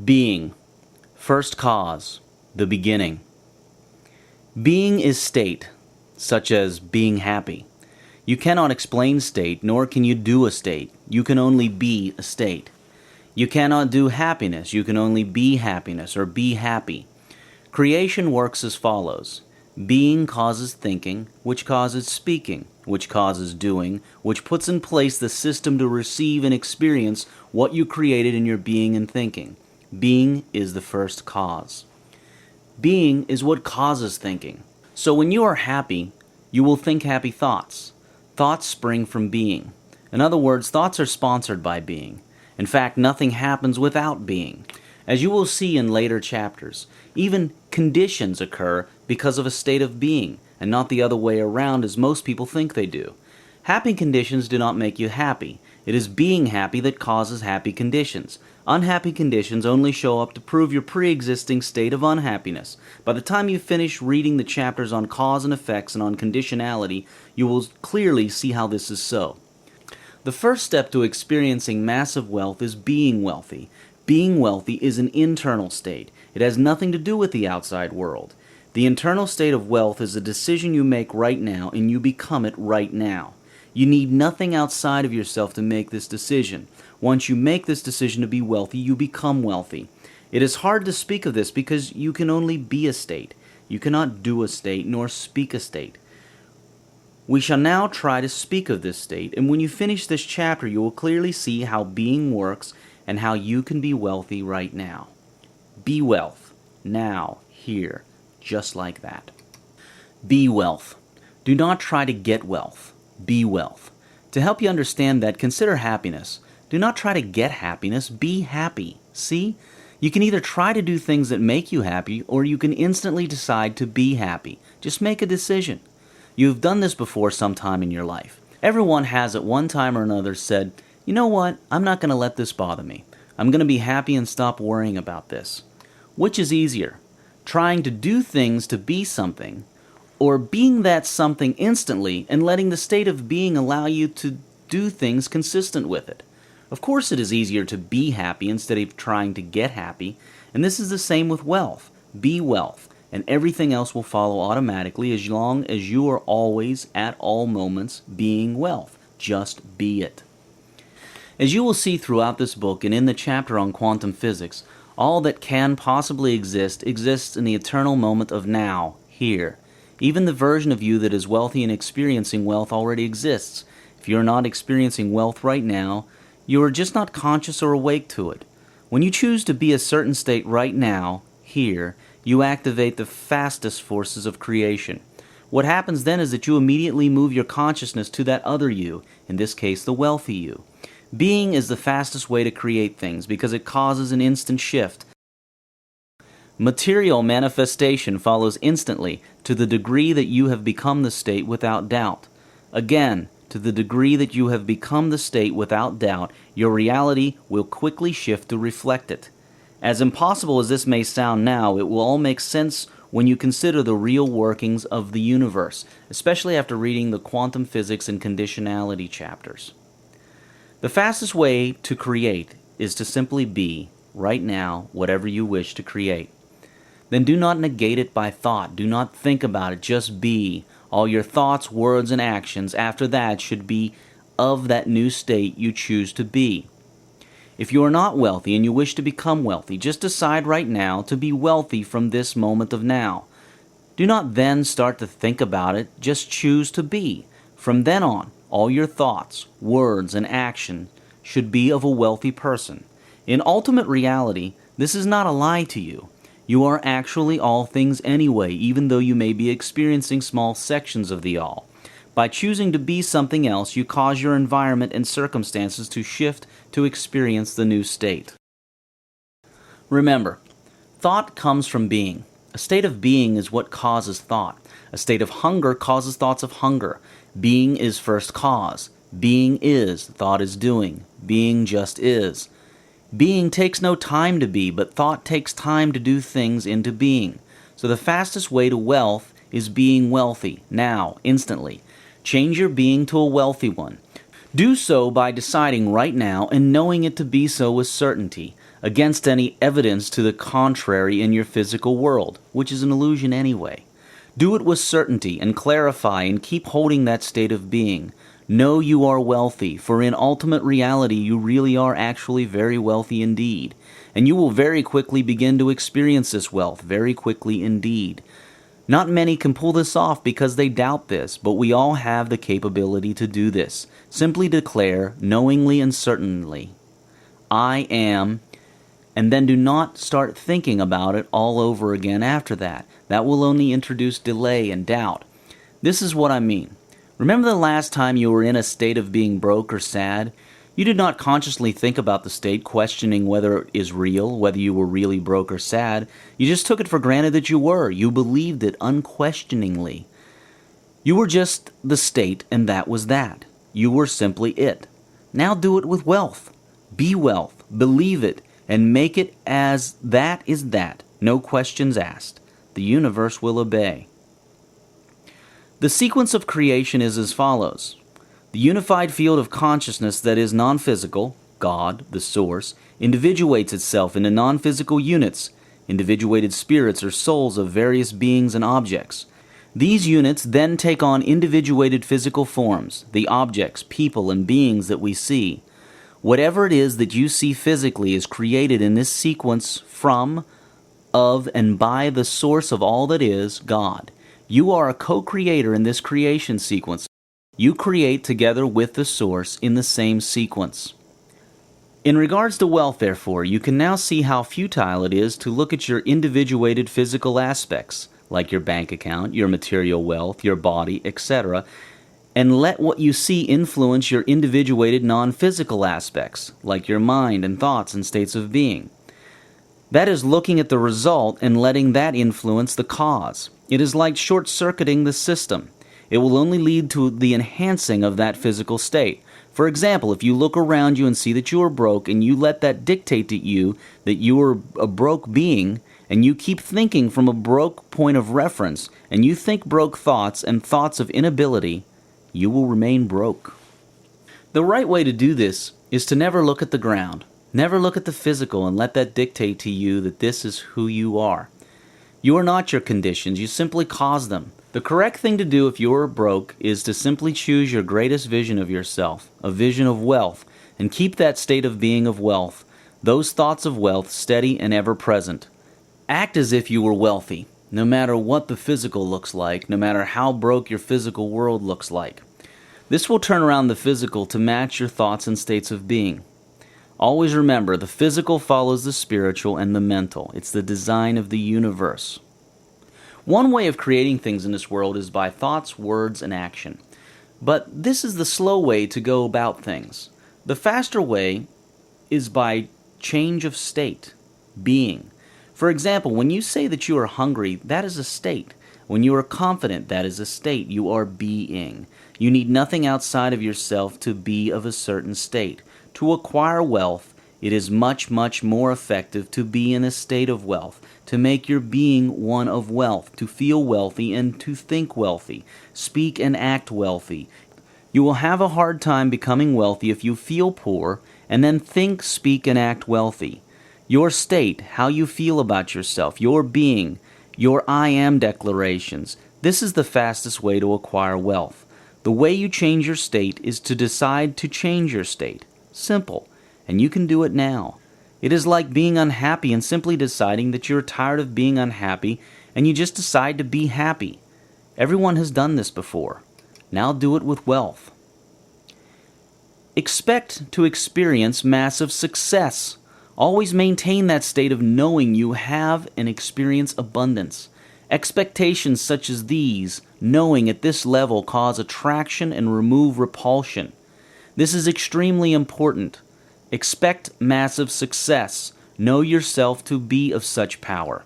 Being, first cause, the beginning. Being is state, such as being happy. You cannot explain state, nor can you do a state. You can only be a state. You cannot do happiness. You can only be happiness or be happy. Creation works as follows. Being causes thinking, which causes speaking, which causes doing, which puts in place the system to receive and experience what you created in your being and thinking. Being is the first cause. Being is what causes thinking. So when you are happy, you will think happy thoughts. Thoughts spring from being. In other words, thoughts are sponsored by being. In fact, nothing happens without being. As you will see in later chapters, even conditions occur because of a state of being, and not the other way around as most people think they do. Happy conditions do not make you happy. It is being happy that causes happy conditions. Unhappy conditions only show up to prove your pre-existing state of unhappiness. By the time you finish reading the chapters on cause and effects and on conditionality, you will clearly see how this is so. The first step to experiencing massive wealth is being wealthy. Being wealthy is an internal state. It has nothing to do with the outside world. The internal state of wealth is a decision you make right now, and you become it right now. You need nothing outside of yourself to make this decision. Once you make this decision to be wealthy, you become wealthy. It is hard to speak of this because you can only be a state. You cannot do a state nor speak a state. We shall now try to speak of this state, and when you finish this chapter, you will clearly see how being works and how you can be wealthy right now. Be wealth, now, here, just like that. Be wealth. Do not try to get wealth. Be wealth. To help you understand that, consider happiness. Do not try to get happiness, be happy. See? You can either try to do things that make you happy, or you can instantly decide to be happy. Just make a decision. You have done this before sometime in your life. Everyone has at one time or another said, you know what, I'm not going to let this bother me. I'm going to be happy and stop worrying about this. Which is easier? Trying to do things to be something, or being that something instantly and letting the state of being allow you to do things consistent with it? Of course it is easier to be happy instead of trying to get happy, and this is the same with wealth. Be wealth, and everything else will follow automatically as long as you are always, at all moments, being wealth. Just be it. As you will see throughout this book and in the chapter on quantum physics, all that can possibly exist exists in the eternal moment of now, here. Even the version of you that is wealthy and experiencing wealth already exists. If you are not experiencing wealth right now, you are just not conscious or awake to it. When you choose to be a certain state right now, here, you activate the fastest forces of creation. What happens then is that you immediately move your consciousness to that other you, in this case the wealthy you. Being is the fastest way to create things because it causes an instant shift. Material manifestation follows instantly to the degree that you have become the state without doubt. Again, to the degree that you have become the state without doubt, your reality will quickly shift to reflect it. As impossible as this may sound now, it will all make sense when you consider the real workings of the universe, especially after reading the quantum physics and conditionality chapters. The fastest way to create is to simply be, right now, whatever you wish to create. Then do not negate it by thought. Do not think about it. Just be. All your thoughts, words, and actions after that should be of that new state you choose to be. If you are not wealthy and you wish to become wealthy, just decide right now to be wealthy from this moment of now. Do not then start to think about it. Just choose to be. From then on, all your thoughts, words, and action should be of a wealthy person. In ultimate reality, this is not a lie to you. You are actually all things anyway, even though you may be experiencing small sections of the all. By choosing to be something else, you cause your environment and circumstances to shift to experience the new state. Remember, thought comes from being. A state of being is what causes thought. A state of hunger causes thoughts of hunger. Being is first cause. Being is, thought is doing. Being just is. Being takes no time to be, but thought takes time to do things into being. So the fastest way to wealth is being wealthy, now, instantly. Change your being to a wealthy one. Do so by deciding right now and knowing it to be so with certainty. against any evidence to the contrary in your physical world, which is an illusion anyway. Do it with certainty and clarify and keep holding that state of being. Know you are wealthy, for in ultimate reality you really are actually very wealthy indeed. And you will very quickly begin to experience this wealth, very quickly indeed. Not many can pull this off because they doubt this, but we all have the capability to do this. Simply declare, knowingly and certainly, I am, and then do not start thinking about it all over again after that. That will only introduce delay and doubt. This is what I mean. Remember the last time you were in a state of being broke or sad? You did not consciously think about the state, questioning whether it is real, whether you were really broke or sad. You just took it for granted that you were. You believed it unquestioningly. You were just the state, and that was that. You were simply it. Now do it with wealth. Be wealth. Believe it, and make it as that is that. No questions asked. The universe will obey. The sequence of creation is as follows. The unified field of consciousness that is non-physical, God, the source, individuates itself into non-physical units, individuated spirits or souls of various beings and objects. These units then take on individuated physical forms, the objects, people, and beings that we see. Whatever it is that you see physically is created in this sequence from, of, and by the source of all that is, God. You are a co-creator in this creation sequence. You create together with the source in the same sequence. In regards to wealth, therefore, you can now see how futile it is to look at your individuated physical aspects, like your bank account, your material wealth, your body, etc., and let what you see influence your individuated non-physical aspects, like your mind and thoughts and states of being. That is looking at the result and letting that influence the cause. It is like short-circuiting the system. It will only lead to the enhancing of that physical state. For example, if you look around you and see that you are broke and you let that dictate to you that you are a broke being, and you keep thinking from a broke point of reference, and you think broke thoughts and thoughts of inability, you will remain broke. The right way to do this is to never look at the ground. Never look at the physical and let that dictate to you that this is who you are. You are not your conditions, you simply cause them. The correct thing to do if you are broke is to simply choose your greatest vision of yourself, a vision of wealth, and keep that state of being of wealth, those thoughts of wealth steady and ever present. Act as if you were wealthy, no matter what the physical looks like, no matter how broke your physical world looks like. This will turn around the physical to match your thoughts and states of being. Always remember, the physical follows the spiritual and the mental. It's the design of the universe. One way of creating things in this world is by thoughts, words, and action. But this is the slow way to go about things. The faster way is by change of state, being. For example, when you say that you are hungry, that is a state. When you are confident, that is a state. You are being. You need nothing outside of yourself to be of a certain state. To acquire wealth, it is much, much more effective to be in a state of wealth, to make your being one of wealth, to feel wealthy and to think wealthy, speak and act wealthy. You will have a hard time becoming wealthy if you feel poor and then think, speak, and act wealthy. Your state, how you feel about yourself, your being, your I am declarations, this is the fastest way to acquire wealth. The way you change your state is to decide to change your state. Simple. And you can do it now. It is like being unhappy and simply deciding that you're tired of being unhappy and you just decide to be happy. Everyone has done this before. Now do it with wealth. Expect to experience massive success. Always maintain that state of knowing you have and experience abundance. Expectations such as these, knowing at this level, cause attraction and remove repulsion. This is extremely important. Expect massive success. Know yourself to be of such power.